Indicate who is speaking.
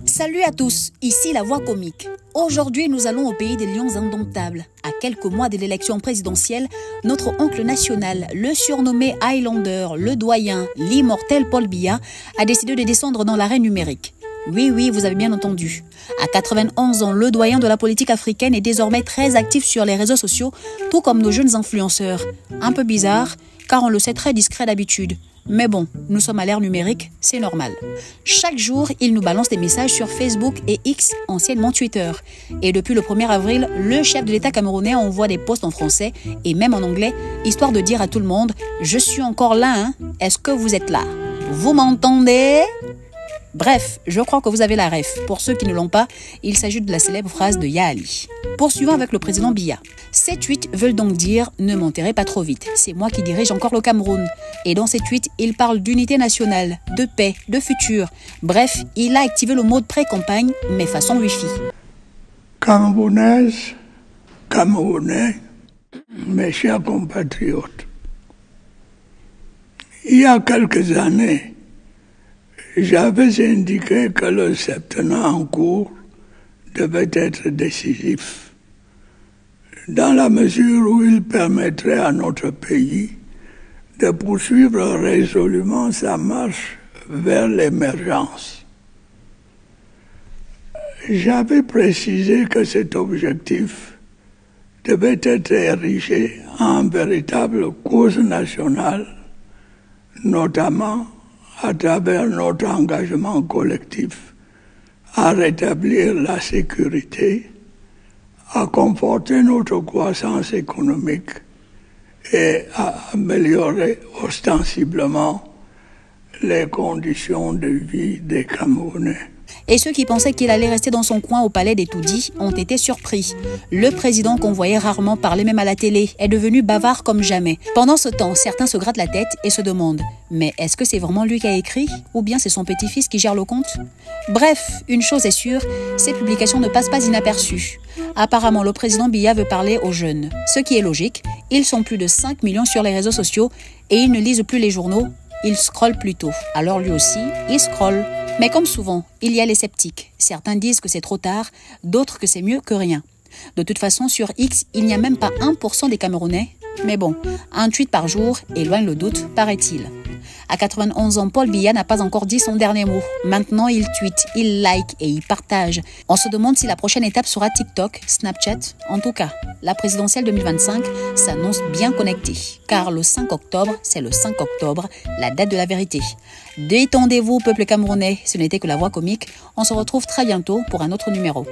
Speaker 1: Salut à tous, ici la voix comique. Aujourd'hui, nous allons au pays des lions indomptables. À quelques mois de l'élection présidentielle, notre oncle national, le surnommé Highlander, le doyen, l'immortel Paul Biya, a décidé de descendre dans l'arène numérique. Oui, vous avez bien entendu. À 91 ans, le doyen de la politique africaine est désormais très actif sur les réseaux sociaux, tout comme nos jeunes influenceurs. Un peu bizarre, car on le sait très discret d'habitude. Mais bon, nous sommes à l'ère numérique, c'est normal. Chaque jour, il nous balance des messages sur Facebook et X, anciennement Twitter. Et depuis le 1er avril, le chef de l'État camerounais envoie des posts en français et même en anglais, histoire de dire à tout le monde « Je suis encore là, hein? Est-ce que vous êtes là? Vous m'entendez ?» Bref, je crois que vous avez la ref. Pour ceux qui ne l'ont pas, il s'agit de la célèbre phrase de Yaali. Poursuivons avec le président Biya. Ces tweets veulent donc dire « Ne m'enterrez pas trop vite, c'est moi qui dirige encore le Cameroun ». Et dans ces tweets, il parle d'unité nationale, de paix, de futur. Bref, il a activé le mode pré-campagne, mais façon Wi-Fi.
Speaker 2: Camerounaises, Camerounais, mes chers compatriotes, il y a quelques années, j'avais indiqué que le septennat en cours devait être décisif, dans la mesure où il permettrait à notre pays de poursuivre résolument sa marche vers l'émergence. J'avais précisé que cet objectif devait être érigé en véritable cause nationale, notamment à travers notre engagement collectif à rétablir la sécurité, à conforter notre croissance économique et à améliorer ostensiblement les conditions de vie des Camerounais.
Speaker 1: Et ceux qui pensaient qu'il allait rester dans son coin au palais des Tout-Dits ont été surpris. Le président qu'on voyait rarement parler même à la télé est devenu bavard comme jamais. Pendant ce temps, certains se grattent la tête et se demandent « Mais est-ce que c'est vraiment lui qui a écrit? Ou bien c'est son petit-fils qui gère le compte ?» Bref, une chose est sûre, ces publications ne passent pas inaperçues. Apparemment, le président Biya veut parler aux jeunes. Ce qui est logique, ils sont plus de 5 millions sur les réseaux sociaux et ils ne lisent plus les journaux, ils scrollent plutôt. Alors lui aussi, il scrolle. Mais comme souvent, il y a les sceptiques. Certains disent que c'est trop tard, d'autres que c'est mieux que rien. De toute façon, sur X, il n'y a même pas 1% des Camerounais. Mais bon, un tweet par jour éloigne le doute, paraît-il. À 91 ans, Paul Biya n'a pas encore dit son dernier mot. Maintenant, il tweet, il like et il partage. On se demande si la prochaine étape sera TikTok, Snapchat. En tout cas, la présidentielle 2025 s'annonce bien connectée. Car le 5 octobre, c'est le 5 octobre, la date de la vérité. Détendez-vous, peuple camerounais. Ce n'était que la voix comique. On se retrouve très bientôt pour un autre numéro.